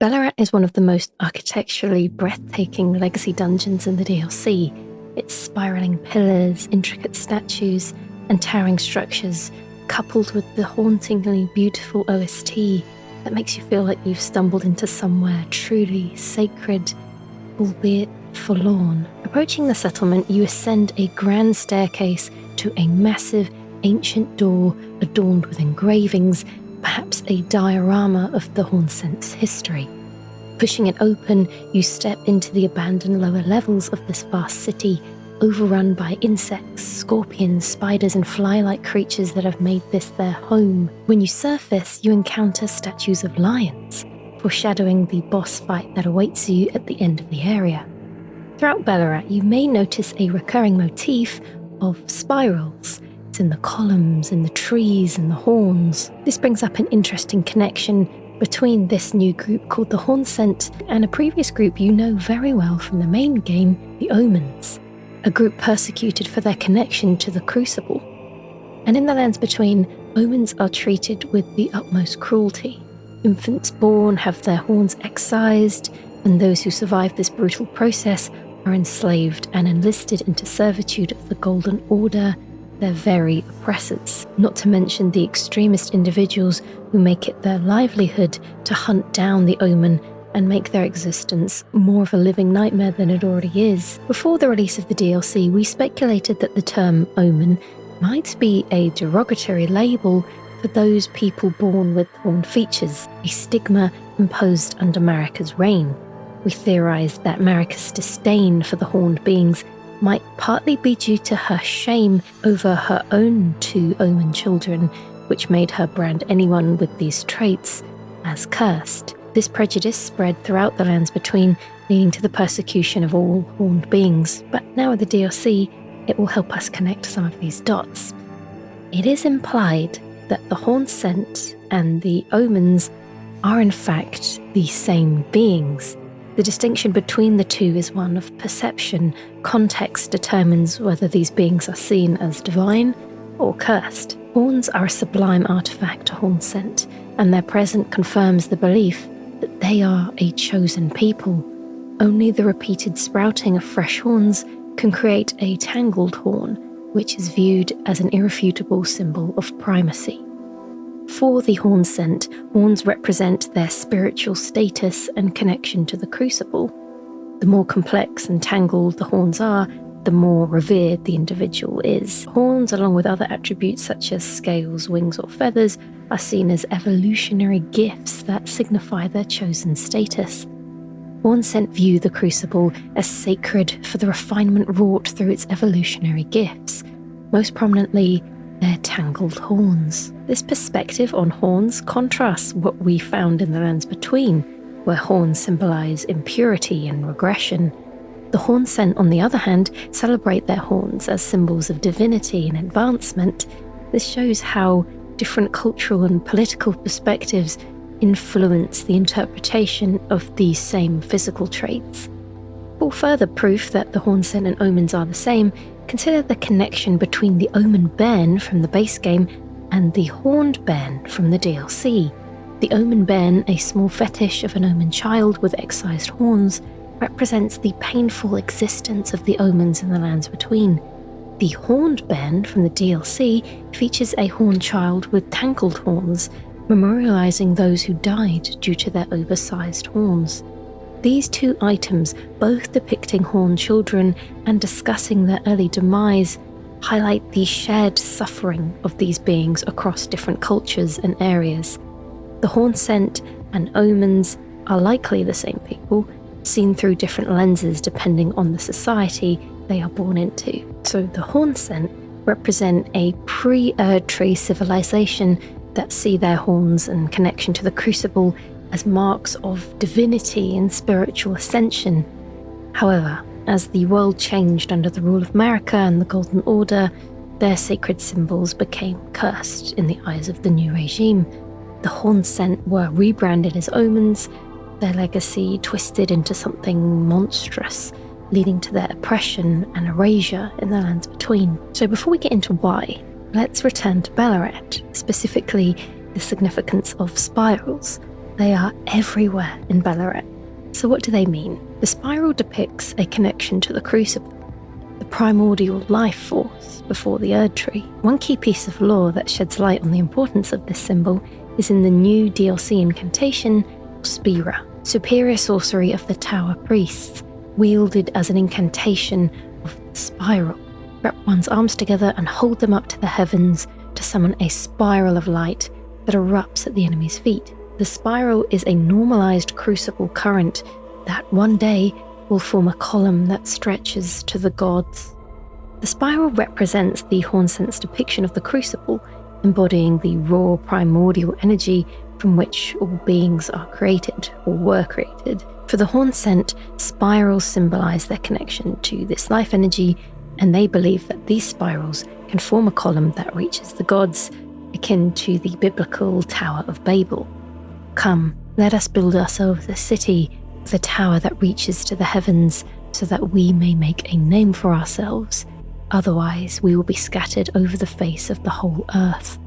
Ballarat is one of the most architecturally breathtaking legacy dungeons in the DLC. Its spiralling pillars, intricate statues, and towering structures, coupled with the hauntingly beautiful OST that makes you feel like you've stumbled into somewhere truly sacred, albeit forlorn. Approaching the settlement, you ascend a grand staircase to a massive, ancient door adorned with engravings, perhaps a diorama of the Hornsent's history. Pushing it open, you step into the abandoned lower levels of this vast city, overrun by insects, scorpions, spiders, and fly-like creatures that have made this their home. When you surface, you encounter statues of lions, foreshadowing the boss fight that awaits you at the end of the area. Throughout Ballarat, you may notice a recurring motif of spirals. It's in the columns, in the trees, and the horns. This brings up an interesting connection between this new group called the Hornsent and a previous group you know very well from the main game, the Omens, a group persecuted for their connection to the Crucible. And in the lands between, Omens are treated with the utmost cruelty. Infants born have their horns excised, and those who survive this brutal process are enslaved and enlisted into servitude of the Golden Order, their very oppressors, not to mention the extremist individuals who make it their livelihood to hunt down the Omen and make their existence more of a living nightmare than it already is. Before the release of the DLC, we speculated that the term Omen might be a derogatory label for those people born with horn features, a stigma imposed under Marika's reign. We theorized that Marika's disdain for the horned beings might partly be due to her shame over her own two Omen children, which made her brand anyone with these traits as cursed. This prejudice spread throughout the lands between, leading to the persecution of all horned beings. But now with the DLC, it will help us connect some of these dots. It is implied that the Hornsent and the Omens are in fact the same beings. The distinction between the two is one of perception. Context determines whether these beings are seen as divine or cursed. Horns are a sublime artifact to Hornsent, and their presence confirms the belief that they are a chosen people. Only the repeated sprouting of fresh horns can create a tangled horn, which is viewed as an irrefutable symbol of primacy. For the Hornsent, horns represent their spiritual status and connection to the Crucible. The more complex and tangled the horns are, the more revered the individual is. Horns, along with other attributes such as scales, wings, or feathers, are seen as evolutionary gifts that signify their chosen status. Hornsent view the Crucible as sacred for the refinement wrought through its evolutionary gifts, most prominently their tangled horns. This perspective on horns contrasts what we found in the lands between, where horns symbolize impurity and regression. The Hornsent, on the other hand, celebrate their horns as symbols of divinity and advancement. This shows how different cultural and political perspectives influence the interpretation of these same physical traits. For further proof that the Hornsent and Omens are the same, consider the connection between the Omen Bairn from the base game and the Horned Bairn from the DLC. The Omen Bairn, a small fetish of an Omen child with excised horns, represents the painful existence of the Omens in the lands between. The Horned Bairn from the DLC features a horned child with tangled horns, memorializing those who died due to their oversized horns. These two items, both depicting horned children and discussing their early demise, highlight the shared suffering of these beings across different cultures and areas. The Hornsent and Omens are likely the same people, seen through different lenses depending on the society they are born into. So the Hornsent represent a pre-Erdtree civilization that see their horns and connection to the Crucible as marks of divinity and spiritual ascension. However, as the world changed under the rule of Marika and the Golden Order, their sacred symbols became cursed in the eyes of the new regime. The Hornsent were rebranded as Omens, their legacy twisted into something monstrous, leading to their oppression and erasure in the lands between. So before we get into why, let's return to Ballarat, specifically the significance of spirals. they are everywhere in Ballarat. So what do they mean? The spiral depicts a connection to the Crucible, the primordial life force before the Erdtree. One key piece of lore that sheds light on the importance of this symbol is in the new DLC incantation, Spira, superior sorcery of the Tower Priests, wielded as an incantation of the spiral. Wrap one's arms together and hold them up to the heavens to summon a spiral of light that erupts at the enemy's feet. The spiral is a normalized crucible current that one day will form a column that stretches to the gods. The spiral represents the Hornsent's depiction of the crucible, embodying the raw primordial energy from which all beings are created or were created. For the Hornsent, spirals symbolize their connection to this life energy, and they believe that these spirals can form a column that reaches the gods, akin to the biblical Tower of Babel. Come, let us build ourselves a city with a tower that reaches to the heavens, so that we may make a name for ourselves. Otherwise, we will be scattered over the face of the whole earth.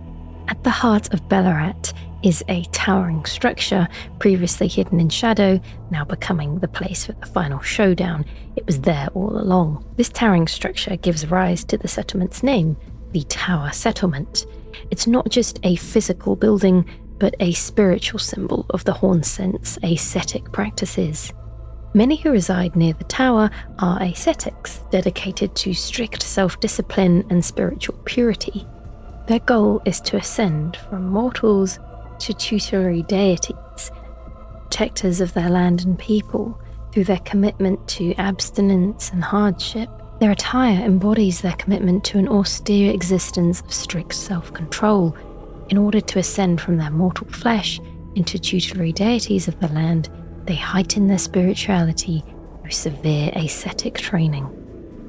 At the heart of Ballarat is a towering structure, previously hidden in shadow, now becoming the place for the final showdown. It was there all along. This towering structure gives rise to the settlement's name, the Tower Settlement. It's not just a physical building, but a spiritual symbol of the Hornsent's ascetic practices. Many who reside near the tower are ascetics, dedicated to strict self-discipline and spiritual purity. Their goal is to ascend from mortals to tutelary deities, protectors of their land and people, through their commitment to abstinence and hardship. Their attire embodies their commitment to an austere existence of strict self-control. In order to ascend from their mortal flesh into tutelary deities of the land, they heighten their spirituality through severe ascetic training.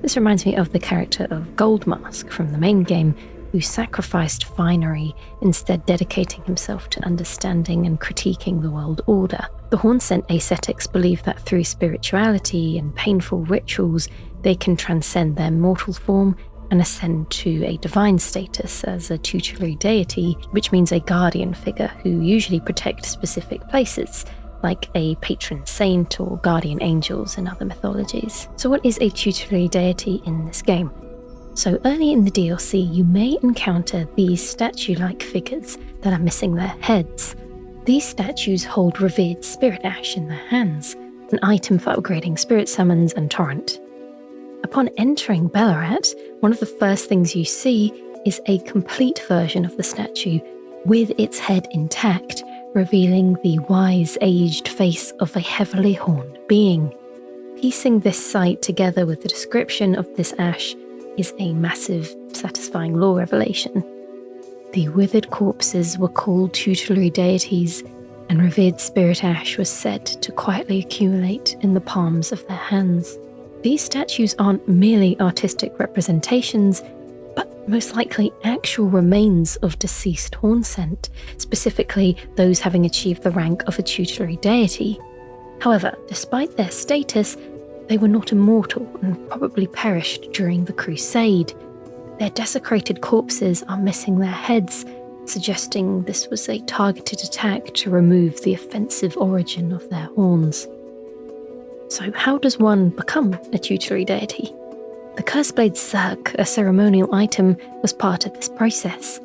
This reminds me of the character of Goldmask from the main game, who sacrificed finery, instead dedicating himself to understanding and critiquing the world order. The Hornsent ascetics believe that through spirituality and painful rituals, they can transcend their mortal form and ascend to a divine status as a tutelary deity, which means a guardian figure who usually protects specific places, like a patron saint or guardian angels in other mythologies. So what is a tutelary deity in this game? So early in the DLC, you may encounter these statue-like figures that are missing their heads. These statues hold revered spirit ash in their hands, an item for upgrading spirit summons and torrent. Upon entering Ballarat, one of the first things you see is a complete version of the statue with its head intact, revealing the wise, aged face of a heavily horned being. Piecing this sight together with the description of this ash is a massive, satisfying lore revelation. The withered corpses were called tutelary deities, and revered spirit ash was said to quietly accumulate in the palms of their hands. These statues aren't merely artistic representations, but most likely actual remains of deceased Hornsent, specifically those having achieved the rank of a tutelary deity. However, despite their status, they were not immortal and probably perished during the Crusade. Their desecrated corpses are missing their heads, suggesting this was a targeted attack to remove the offensive origin of their horns. So how does one become a tutelary deity? The Curseblade Cirque, a ceremonial item, was part of this process,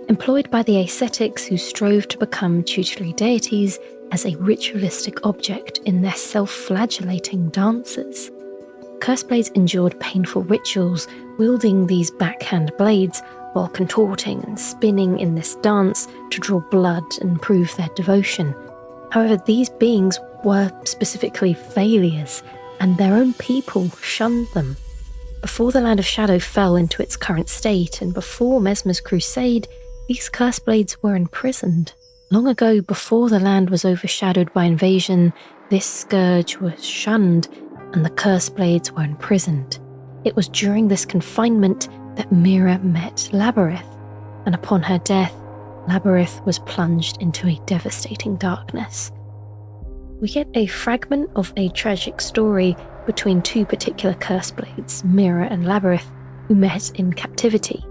employed by the ascetics who strove to become tutelary deities as a ritualistic object in their self-flagellating dances. Curseblades endured painful rituals, wielding these backhand blades while contorting and spinning in this dance to draw blood and prove their devotion. However, these beings were specifically failures, and their own people shunned them. Before the Land of Shadow fell into its current state, and before Messmer's crusade, these Curseblades were imprisoned. Long ago, before the land was overshadowed by invasion, this scourge was shunned, and the Curseblades were imprisoned. It was during this confinement that Mira met Labyrinth, and upon her death, Labyrinth was plunged into a devastating darkness. We get a fragment of a tragic story between two particular Curseblades, Mira and Labyrinth, who met in captivity.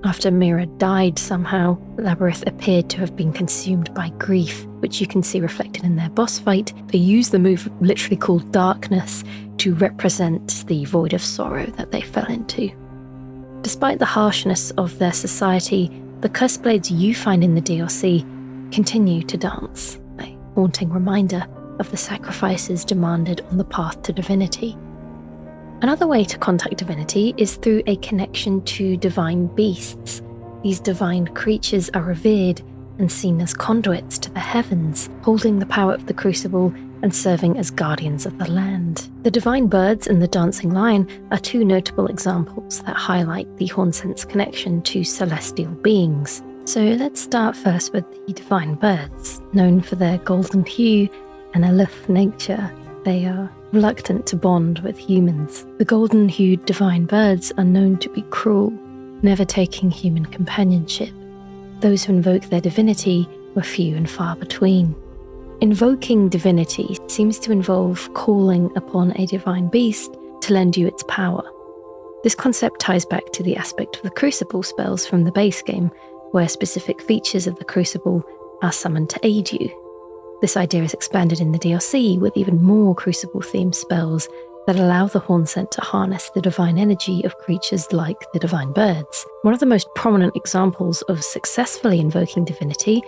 After Mira died somehow, Labyrinth appeared to have been consumed by grief, which you can see reflected in their boss fight. They use the move literally called Darkness to represent the void of sorrow that they fell into. Despite the harshness of their society, the cursed blades you find in the DLC continue to dance, a haunting reminder of the sacrifices demanded on the path to divinity. Another way to contact divinity is through a connection to divine beasts. These divine creatures are revered and seen as conduits to the heavens, holding the power of the crucible and serving as guardians of the land. The divine birds and the dancing lion are two notable examples that highlight the Hornsent's connection to celestial beings. So let's start first with the divine birds. Known for their golden hue and aloof nature, they are reluctant to bond with humans. The golden-hued divine birds are known to be cruel, never taking human companionship. Those who invoke their divinity were few and far between. Invoking divinity seems to involve calling upon a divine beast to lend you its power. This concept ties back to the aspect of the Crucible spells from the base game, where specific features of the Crucible are summoned to aid you. This idea is expanded in the DLC with even more Crucible-themed spells that allow the Hornsent to harness the divine energy of creatures like the divine birds. One of the most prominent examples of successfully invoking divinity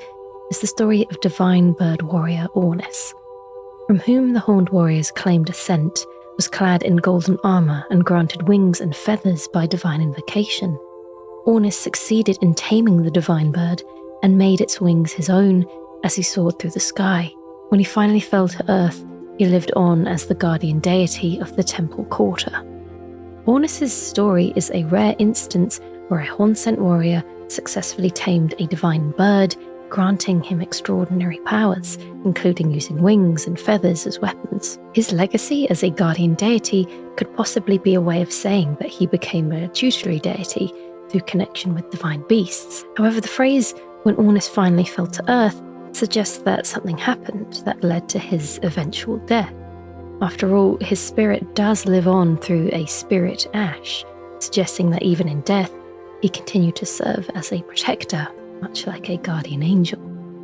is the story of divine bird warrior Ornis, from whom the horned warriors claimed ascent, was clad in golden armor and granted wings and feathers by divine invocation. Ornis succeeded in taming the divine bird and made its wings his own as he soared through the sky. When he finally fell to earth, he lived on as the guardian deity of the temple quarter. Ornis's story is a rare instance where a Hornsent warrior successfully tamed a divine bird, granting him extraordinary powers, including using wings and feathers as weapons. His legacy as a guardian deity could possibly be a way of saying that he became a tutelary deity through connection with divine beasts. However, the phrase, "when Ornis finally fell to earth," suggests that something happened that led to his eventual death. After all, his spirit does live on through a spirit ash, suggesting that even in death, he continued to serve as a protector, much like a guardian angel.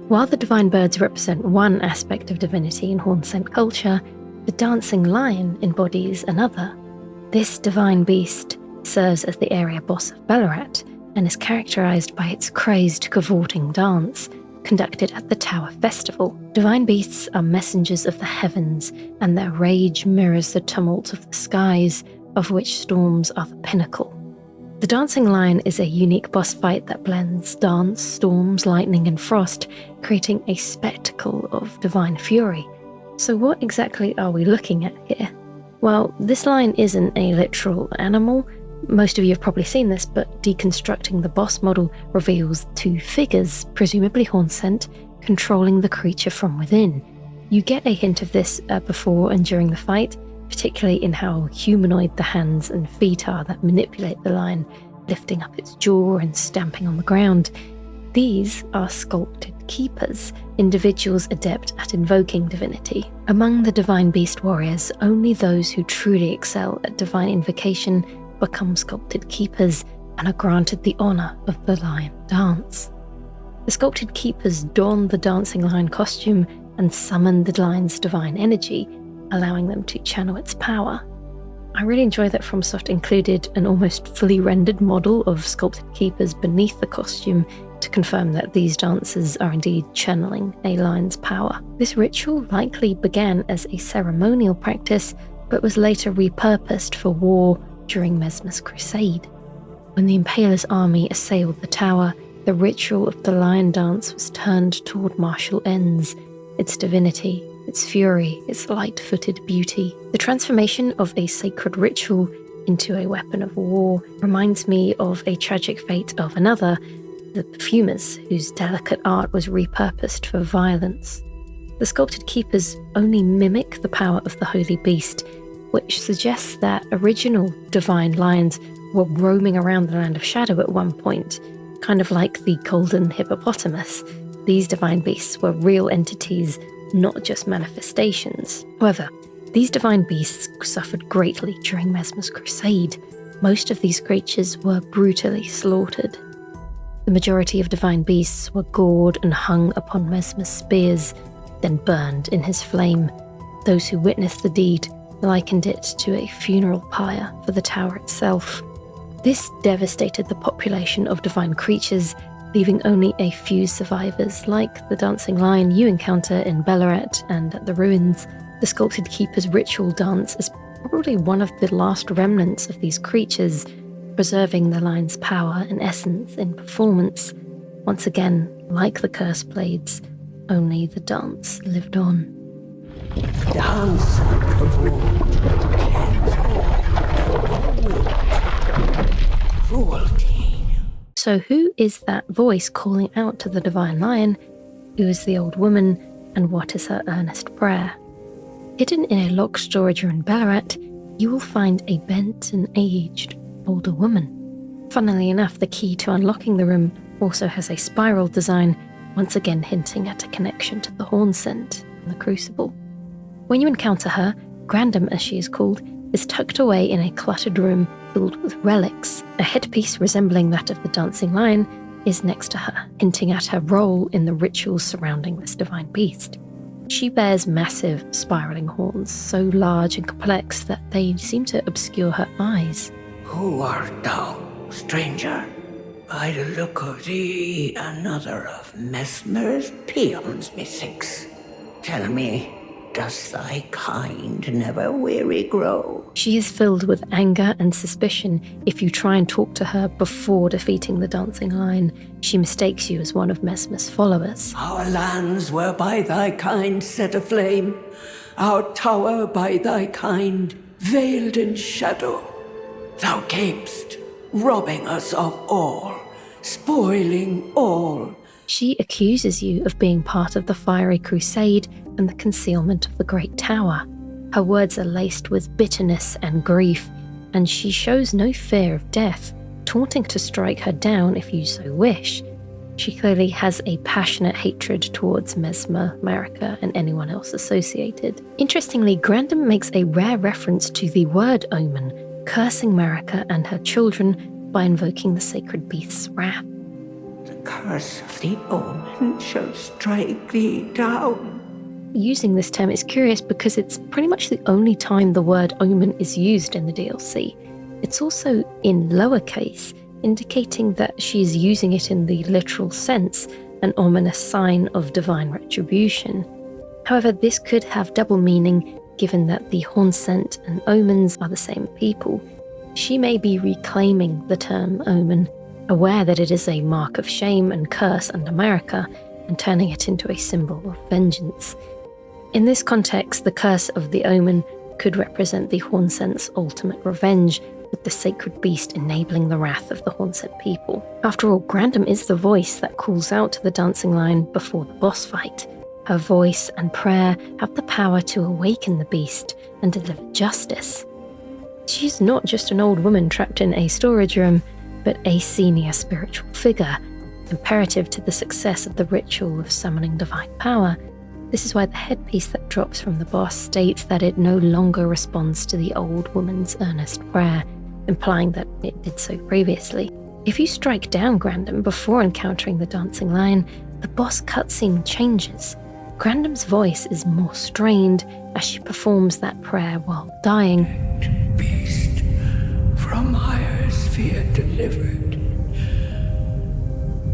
While the divine birds represent one aspect of divinity in Hornsent culture, the dancing lion embodies another. This divine beast serves as the area boss of Ballarat and is characterized by its crazed, cavorting dance, conducted at the Tower Festival. Divine beasts are messengers of the heavens, and their rage mirrors the tumult of the skies, of which storms are the pinnacle. The Dancing Lion is a unique boss fight that blends dance, storms, lightning, and frost, creating a spectacle of divine fury. So what exactly are we looking at here? Well, this lion isn't a literal animal. Most of you have probably seen this, but deconstructing the boss model reveals two figures, presumably Hornsent, controlling the creature from within. You get a hint of this before and during the fight, particularly in how humanoid the hands and feet are that manipulate the lion, lifting up its jaw and stamping on the ground. These are sculpted keepers, individuals adept at invoking divinity. Among the divine beast warriors, only those who truly excel at divine invocation become sculpted keepers and are granted the honour of the lion dance. The sculpted keepers don the dancing lion costume and summon the lion's divine energy, allowing them to channel its power. I really enjoy that FromSoft included an almost fully rendered model of sculpted keepers beneath the costume to confirm that these dancers are indeed channeling a lion's power. This ritual likely began as a ceremonial practice, but was later repurposed for war during Messmer's crusade. When the Impaler's army assailed the tower, the ritual of the lion dance was turned toward martial ends, its divinity, its fury, its light-footed beauty. The transformation of a sacred ritual into a weapon of war reminds me of a tragic fate of another, the perfumers, whose delicate art was repurposed for violence. The sculpted keepers only mimic the power of the holy beast, which suggests that original divine lions were roaming around the land of shadow at one point, kind of like the golden hippopotamus. These divine beasts were real entities, not just manifestations. However, these divine beasts suffered greatly during Messmer's crusade. Most of these creatures were brutally slaughtered. The majority of divine beasts were gored and hung upon Messmer's spears, then burned in his flame. Those who witnessed the deed likened it to a funeral pyre for the tower itself. This devastated the population of divine creatures, leaving only a few survivors, like the dancing lion you encounter in Bellaret and at the ruins. The sculpted keeper's ritual dance is probably one of the last remnants of these creatures, preserving the lion's power and essence in performance. Once again, like the curse blades, only the dance lived on. Dance cruelty. So who is that voice calling out to the divine lion? Who is the old woman, and what is her earnest prayer? Hidden in a locked storage room in Bellaret, you will find a bent and aged older woman. Funnily enough, the key to unlocking the room also has a spiral design, once again hinting at a connection to the Hornsent and the Crucible. When you encounter her, Grandam as she is called, is tucked away in a cluttered room filled with relics. A headpiece resembling that of the dancing lion is next to her, hinting at her role in the rituals surrounding this divine beast. She bears massive spiraling horns, so large and complex that they seem to obscure her eyes. Who art thou, stranger? By the look of thee, another of Messmer's peons, methinks. Tell me, does thy kind never weary grow? She is filled with anger and suspicion. If you try and talk to her before defeating the dancing lion, she mistakes you as one of Messmer's followers. Our lands were by thy kind set aflame, our tower by thy kind veiled in shadow. Thou camest, robbing us of all, spoiling all. She accuses you of being part of the fiery crusade and the concealment of the Great Tower. Her words are laced with bitterness and grief, and she shows no fear of death, taunting to strike her down if you so wish. She clearly has a passionate hatred towards Messmer, Marika, and anyone else associated. Interestingly, Grandam makes a rare reference to the word Omen, cursing Marika and her children by invoking the sacred beast's wrath. The curse of the Omen shall strike thee down. Using this term is curious because it's pretty much the only time the word Omen is used in the DLC. It's also in lowercase, indicating that she's using it in the literal sense, an ominous sign of divine retribution. However, this could have double meaning given that the Hornsent and Omens are the same people. She may be reclaiming the term Omen, aware that it is a mark of shame and curse under Marika, and turning it into a symbol of vengeance. In this context, the curse of the Omen could represent the Hornsent's ultimate revenge, with the sacred beast enabling the wrath of the Hornsent people. After all, Grandam is the voice that calls out to the dancing lion before the boss fight. Her voice and prayer have the power to awaken the beast and deliver justice. She's not just an old woman trapped in a storage room, but a senior spiritual figure, imperative to the success of the ritual of summoning divine power. This is why the headpiece that drops from the boss states that it no longer responds to the old woman's earnest prayer, implying that it did so previously. If you strike down Grandam before encountering the dancing lion, the boss cutscene changes. Grandam's voice is more strained as she performs that prayer while dying. Beast, from higher sphere delivered,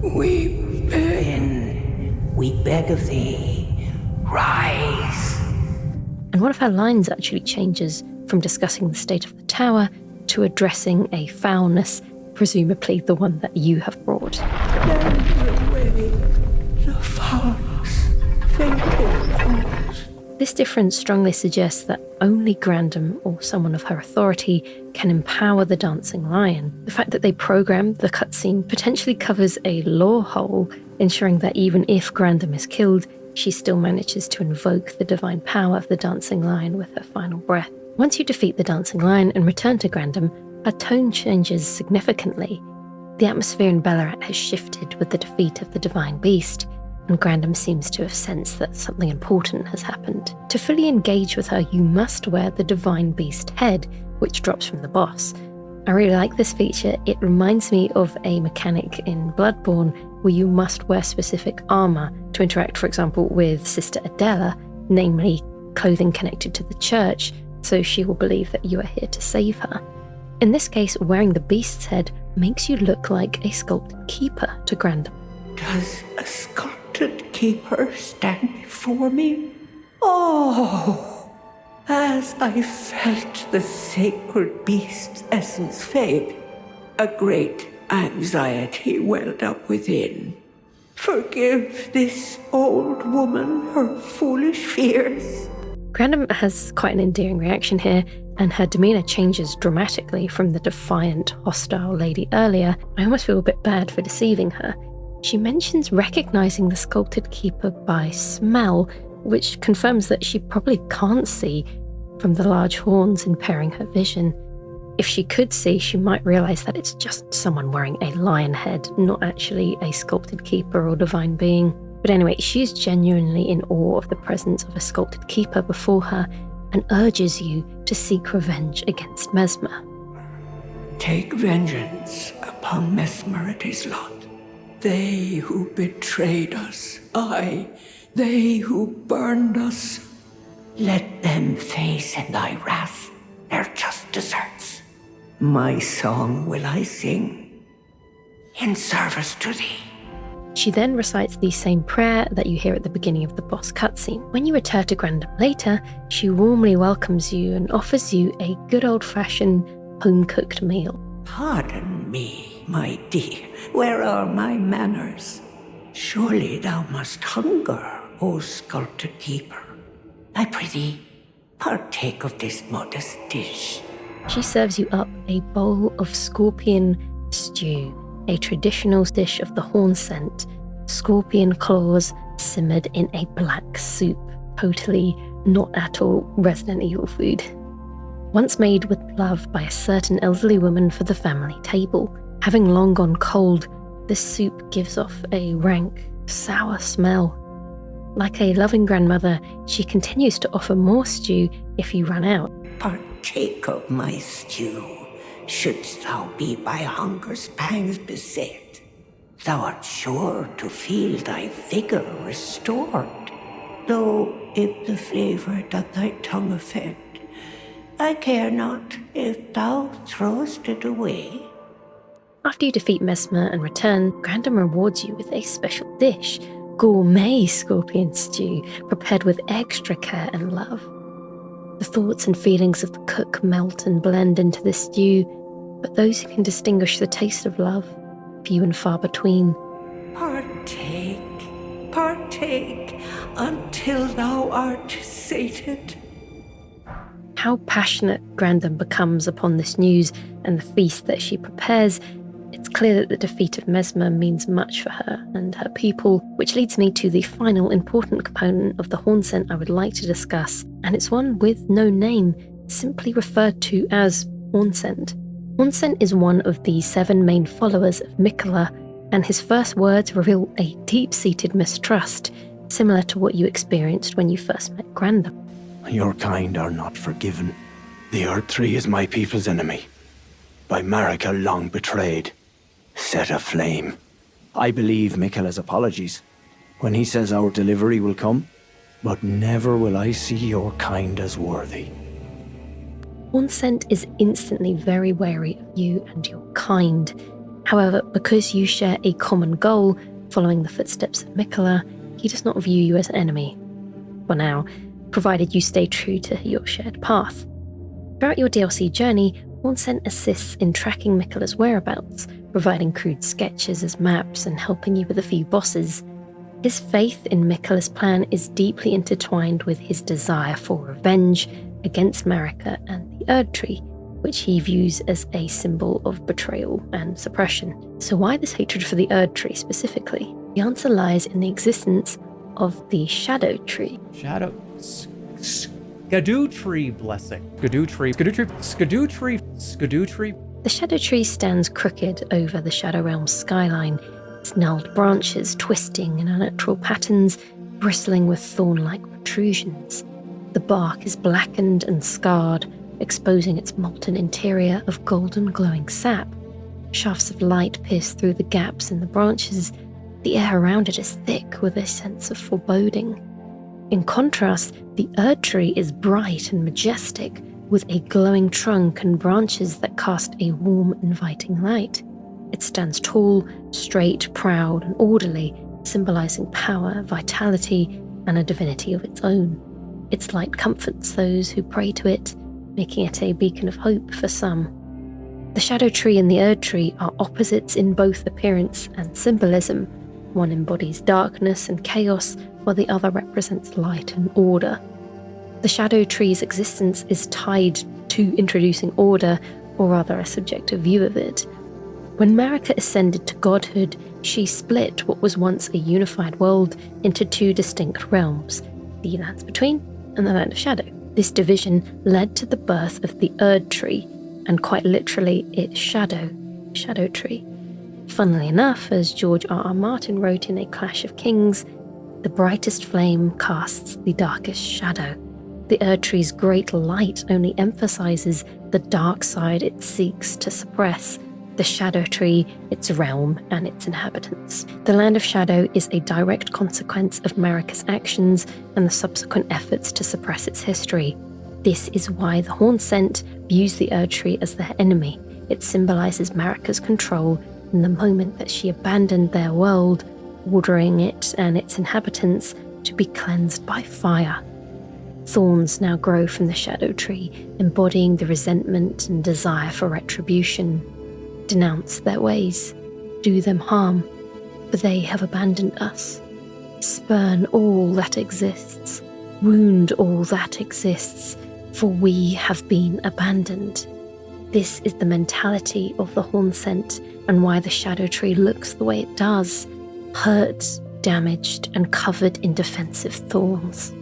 we beg of thee. Rise. And one of her lines actually changes from discussing the state of the tower to addressing a foulness, presumably the one that you have brought. Send away the foulness, fatal. This difference strongly suggests that only Grandam or someone of her authority can empower the dancing lion. The fact that they programmed the cutscene potentially covers a lore hole, ensuring that even if Grandam is killed, she still manages to invoke the divine power of the dancing lion with her final breath. Once you defeat the dancing lion and return to Grandam, her tone changes significantly. The atmosphere in Bellaret has shifted with the defeat of the divine beast, and Grandam seems to have sensed that something important has happened. To fully engage with her, you must wear the divine beast head, which drops from the boss. I really like this feature. It reminds me of a mechanic in Bloodborne where you must wear specific armour to interact, for example, with Sister Adela, namely clothing connected to the church, so she will believe that you are here to save her. In this case, wearing the beast's head makes you look like a sculpted keeper to Grandam. Does a sculpted keeper stand before me? Oh! As I felt the sacred beast's essence fade, a great anxiety welled up within. Forgive this old woman her foolish fears. Grandam has quite an endearing reaction here, and her demeanour changes dramatically from the defiant, hostile lady earlier. I almost feel a bit bad for deceiving her. She mentions recognising the sculpted keeper by smell, which confirms that she probably can't see from the large horns impairing her vision. If she could see, she might realise that it's just someone wearing a lion head, not actually a sculpted keeper or divine being. But anyway, she's genuinely in awe of the presence of a sculpted keeper before her and urges you to seek revenge against Messmer. Take vengeance upon Messmer and his lot. They who betrayed us, they who burned us. Let them face in thy wrath their just deserts. My song will I sing in service to thee. She then recites the same prayer that you hear at the beginning of the boss cutscene. When you return to Grandam later, she warmly welcomes you and offers you a good old-fashioned home-cooked meal. Pardon me, my dear, where are my manners? Surely thou must hunger, O sculpted keeper. I prithee, partake of this modest dish. She serves you up a bowl of scorpion stew, a traditional dish of the Hornsent, scorpion claws simmered in a black soup, totally not at all Resident Evil food. Once made with love by a certain elderly woman for the family table, having long gone cold, this soup gives off a rank, sour smell. Like a loving grandmother, she continues to offer more stew if you run out. Partake of my stew, shouldst thou be by hunger's pangs beset. Thou art sure to feel thy vigour restored. Though if the flavour doth thy tongue offend, I care not if thou throwest it away. After you defeat Messmer and return, Grandam rewards you with a special dish, gourmet scorpion stew, prepared with extra care and love. The thoughts and feelings of the cook melt and blend into the stew, but those who can distinguish the taste of love, few and far between. Partake, partake, until thou art sated. How passionate Grandam becomes upon this news and the feast that she prepares. It's clear that the defeat of Messmer means much for her and her people, which leads me to the final important component of the Hornsent I would like to discuss, and it's one with no name, simply referred to as Hornsent. Hornsent is one of the 7 main followers of Miquella, and his first words reveal a deep-seated mistrust, similar to what you experienced when you first met Grandam. Your kind are not forgiven. The Erdtree is my people's enemy. By Marika long betrayed. Set aflame. I believe Miquella's apologies when he says our delivery will come, but never will I see your kind as worthy. Hornsent is instantly very wary of you and your kind. However, because you share a common goal, following the footsteps of Miquella, he does not view you as an enemy. For now, provided you stay true to your shared path. Throughout your DLC journey, Hornsent assists in tracking Miquella's whereabouts, providing crude sketches as maps and helping you with a few bosses. His faith in Miquella's plan is deeply intertwined with his desire for revenge against Marika and the Erdtree, which he views as a symbol of betrayal and suppression. So why this hatred for the Erdtree specifically? The answer lies in the existence of the Scadutree. Scadutree blessing. Scadutree. The Scadutree stands crooked over the Shadow Realm's skyline, its gnarled branches twisting in unnatural patterns, bristling with thorn-like protrusions. The bark is blackened and scarred, exposing its molten interior of golden glowing sap. Shafts of light pierce through the gaps in the branches. The air around it is thick with a sense of foreboding. In contrast, the Erd tree is bright and majestic, with a glowing trunk and branches that cast a warm, inviting light. It stands tall, straight, proud, and orderly, symbolizing power, vitality, and a divinity of its own. Its light comforts those who pray to it, making it a beacon of hope for some. The Shadow Tree and the Erd Tree are opposites in both appearance and symbolism. One embodies darkness and chaos, while the other represents light and order. The Shadow Tree's existence is tied to introducing order, or rather a subjective view of it. When Marika ascended to godhood, she split what was once a unified world into two distinct realms, the Lands Between and the Land of Shadow. This division led to the birth of the Erd Tree, and quite literally its shadow, Shadow Tree. Funnily enough, as George R.R. Martin wrote in A Clash of Kings, the brightest flame casts the darkest shadow. The Erd Tree's great light only emphasizes the dark side it seeks to suppress, the Shadow Tree, its realm, and its inhabitants. The Land of Shadow is a direct consequence of Marika's actions and the subsequent efforts to suppress its history. This is why the Hornsent views the Erd Tree as their enemy. It symbolizes Marika's control in the moment that she abandoned their world, ordering it and its inhabitants to be cleansed by fire. Thorns now grow from the Shadow Tree, embodying the resentment and desire for retribution. Denounce their ways, do them harm, for they have abandoned us. Spurn all that exists, wound all that exists, for we have been abandoned. This is the mentality of the Hornsent, and why the Shadow Tree looks the way it does, hurt, damaged, and covered in defensive thorns.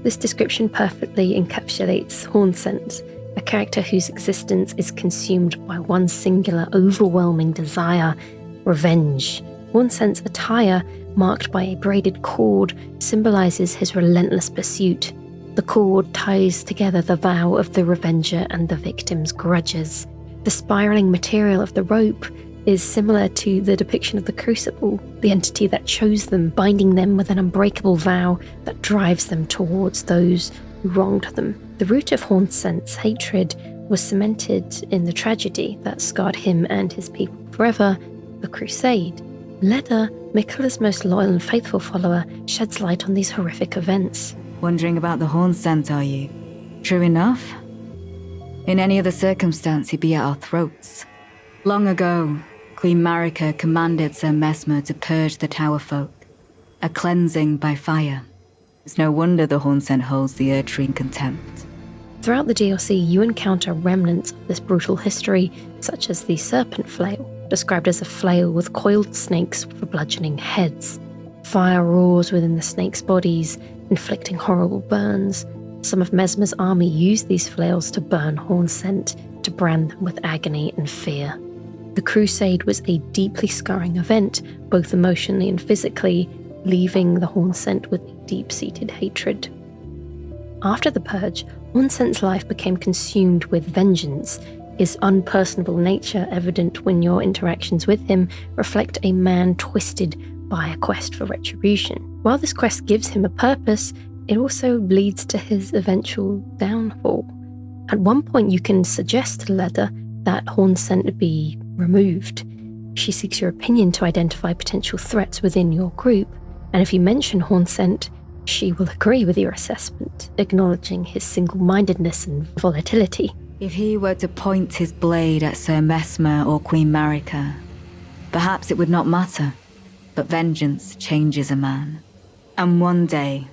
This description perfectly encapsulates Hornsent, a character whose existence is consumed by one singular, overwhelming desire: revenge. Hornsent's attire, marked by a braided cord, symbolizes his relentless pursuit. The cord ties together the vow of the revenger and the victim's grudges. The spiraling material of the rope is similar to the depiction of the crucible, the entity that chose them, binding them with an unbreakable vow that drives them towards those who wronged them. The root of Hornsent's hatred was cemented in the tragedy that scarred him and his people forever, the Crusade. Leda, Miquella's most loyal and faithful follower, sheds light on these horrific events. Wondering about the Hornsent, are you? True enough. In any other circumstance, he'd be at our throats. Long ago, Queen Marika commanded Sir Messmer to purge the Tower folk, a cleansing by fire. It's no wonder the Hornsent holds the Erd Tree in contempt. Throughout the DLC, you encounter remnants of this brutal history, such as the Serpent Flail, described as a flail with coiled snakes for bludgeoning heads. Fire roars within the snakes' bodies, inflicting horrible burns. Some of Messmer's army used these flails to burn Hornsent, to brand them with agony and fear. The Crusade was a deeply scarring event, both emotionally and physically, leaving the Hornsent with a deep-seated hatred. After the Purge, Hornsent's life became consumed with vengeance. His unpersonable nature, evident when your interactions with him, reflect a man twisted by a quest for retribution. While this quest gives him a purpose, it also leads to his eventual downfall. At one point, you can suggest to Leda that Hornsent be removed. She seeks your opinion to identify potential threats within your group, and if you mention Hornsent, she will agree with your assessment, acknowledging his single-mindedness and volatility. If he were to point his blade at Sir Messmer or Queen Marika, perhaps it would not matter, but vengeance changes a man. And one day,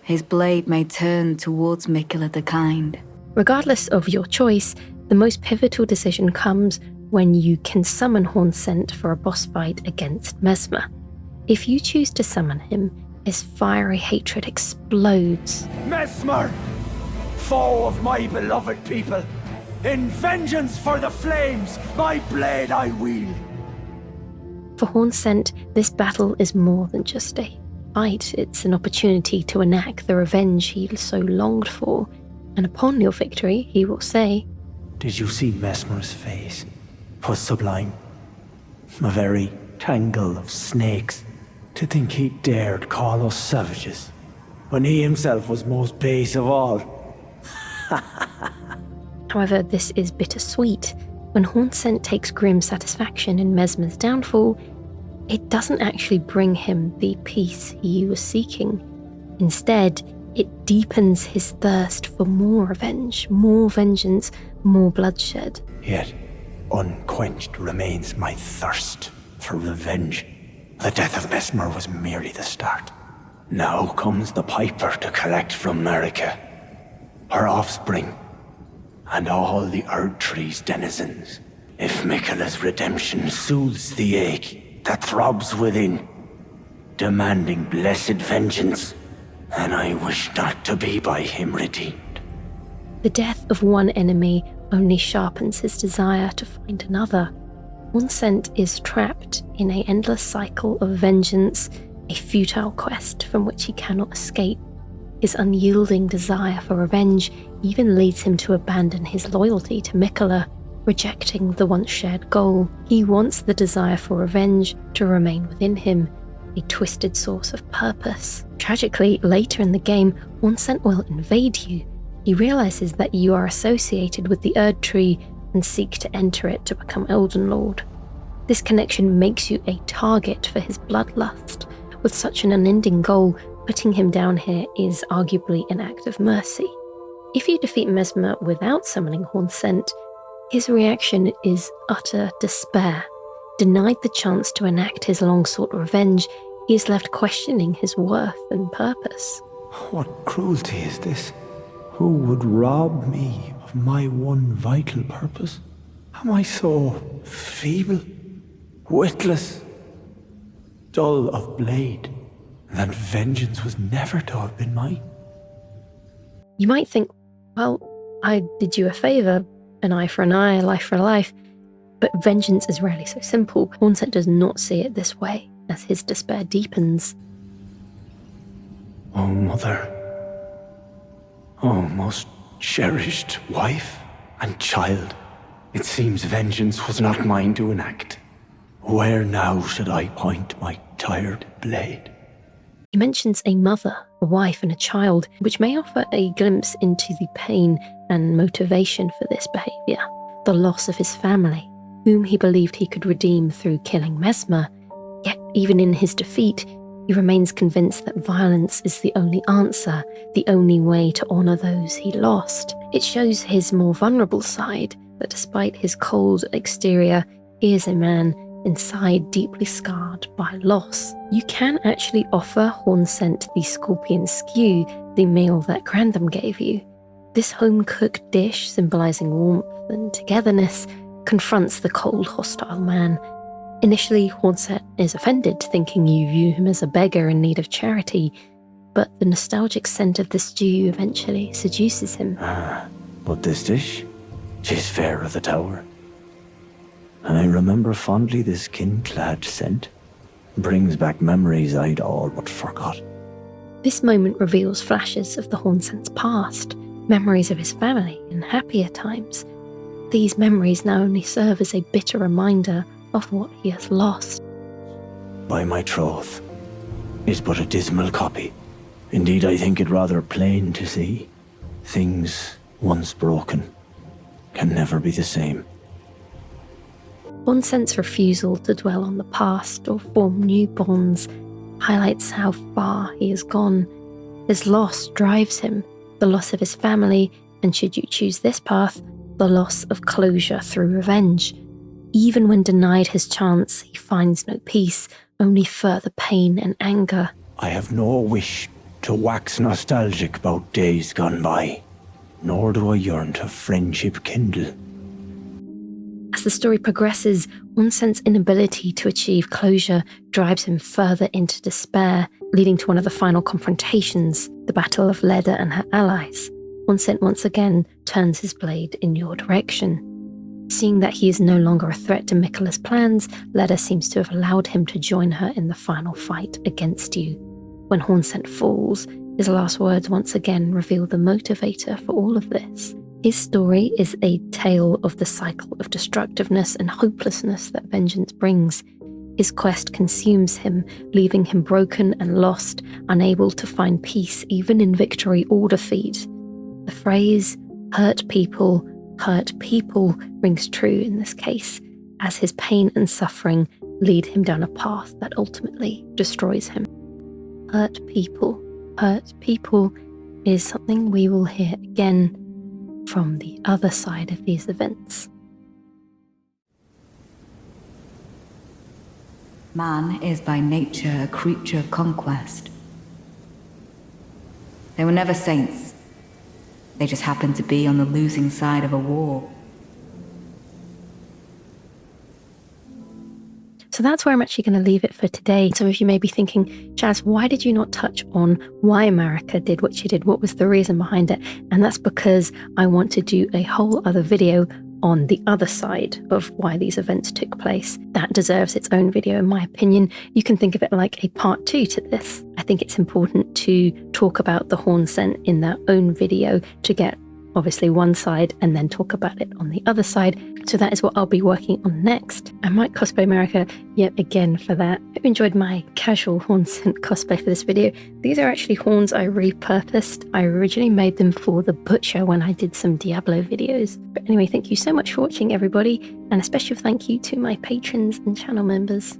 his blade may turn towards Miquella the Kind. Regardless of your choice, the most pivotal decision comes when you can summon Hornsent for a boss fight against Messmer. If you choose to summon him, his fiery hatred explodes. Messmer, foe of my beloved people, in vengeance for the flames, my blade I wield. For Hornsent, this battle is more than just a fight. It's an opportunity to enact the revenge he so longed for. And upon your victory, he will say, Did you see Messmer's face? 'Twas sublime. A very tangle of snakes. To think he dared call us savages, when he himself was most base of all. However, this is bittersweet. When Hornsent takes grim satisfaction in Messmer's downfall, it doesn't actually bring him the peace he was seeking. Instead, it deepens his thirst for more revenge, more vengeance, more bloodshed. Yet, unquenched remains my thirst for revenge. The death of Messmer was merely the start. Now comes the Piper to collect from Marika, her offspring, and all the Erdtree's denizens. If Miquella's redemption soothes the ache that throbs within, demanding blessed vengeance, then I wish not to be by him redeemed. The death of one enemy only sharpens his desire to find another. Hornsent is trapped in an endless cycle of vengeance, a futile quest from which he cannot escape. His unyielding desire for revenge even leads him to abandon his loyalty to Miquella, rejecting the once shared goal. He wants the desire for revenge to remain within him, a twisted source of purpose. Tragically, later in the game, Hornsent will invade you. He realizes that you are associated with the Erdtree and seek to enter it to become Elden Lord. This connection makes you a target for his bloodlust. With such an unending goal, putting him down here is arguably an act of mercy. If you defeat Messmer without summoning Hornsent, his reaction is utter despair. Denied the chance to enact his long-sought revenge, he is left questioning his worth and purpose. What cruelty is this? Who would rob me of my one vital purpose? Am I so feeble, witless, dull of blade, that vengeance was never to have been mine? You might think, well, I did you a favour, an eye for an eye, a life for a life, but vengeance is rarely so simple. Hornsent does not see it this way, as his despair deepens. Oh, mother. Oh, most cherished wife and child. It seems vengeance was not mine to enact. Where now should I point my tired blade? He mentions a mother, a wife, and a child, which may offer a glimpse into the pain and motivation for this behaviour. The loss of his family, whom he believed he could redeem through killing Messmer. Yet, even in his defeat, he remains convinced that violence is the only answer, the only way to honour those he lost. It shows his more vulnerable side, that despite his cold exterior, he is a man inside deeply scarred by loss. You can actually offer Hornsent the scorpion skew, the meal that Grandam gave you. This home-cooked dish, symbolising warmth and togetherness, confronts the cold, hostile man. Initially, Hornsent is offended, thinking you view him as a beggar in need of charity, but the nostalgic scent of the stew eventually seduces him. But this dish, 'tis fair of the tower. I remember fondly this kin-clad scent. Brings back memories I'd all but forgot. This moment reveals flashes of the Hornsent's past, memories of his family and happier times. These memories now only serve as a bitter reminder of what he has lost. By my troth, is but a dismal copy. Indeed, I think it rather plain to see. Things once broken can never be the same. Hornsent's refusal to dwell on the past or form new bonds highlights how far he has gone. His loss drives him, the loss of his family, and should you choose this path, the loss of closure through revenge. Even when denied his chance, he finds no peace, only further pain and anger. I have no wish to wax nostalgic about days gone by, nor do I yearn to friendship kindle. As the story progresses, Hornsent's inability to achieve closure drives him further into despair, leading to one of the final confrontations, the Battle of Leda and her allies. Hornsent once again turns his blade in your direction. Seeing that he is no longer a threat to Miquella's plans, Leda seems to have allowed him to join her in the final fight against you. When Hornsent falls, His last words once again reveal the motivator for all of this. His story is a tale of the cycle of destructiveness and hopelessness that vengeance brings. His quest consumes him, leaving him broken and lost, unable to find peace even in victory or defeat. The phrase, hurt people, rings true in this case, as his pain and suffering lead him down a path that ultimately destroys him. Hurt people is something we will hear again from the other side of these events. Man is by nature a creature of conquest. They were never saints. They just happened to be on the losing side of a war. So that's where I'm actually going to leave it for today. Some of you may be thinking, Chalice, why did you not touch on why America did what she did? What was the reason behind it? And that's because I want to do a whole other video on the other side of why these events took place. That deserves its own video, in my opinion. You can think of it like a part 2 to this. I think it's important to talk about the Hornsent in their own video to get obviously one side and then talk about it on the other side. So that is what I'll be working on next. I might cosplay America yet again for that. I hope you enjoyed my casual Hornsent cosplay for this video. These are actually horns I repurposed. I originally made them for the butcher when I did some Diablo videos. But anyway, thank you so much for watching, everybody, and a special thank you to my patrons and channel members.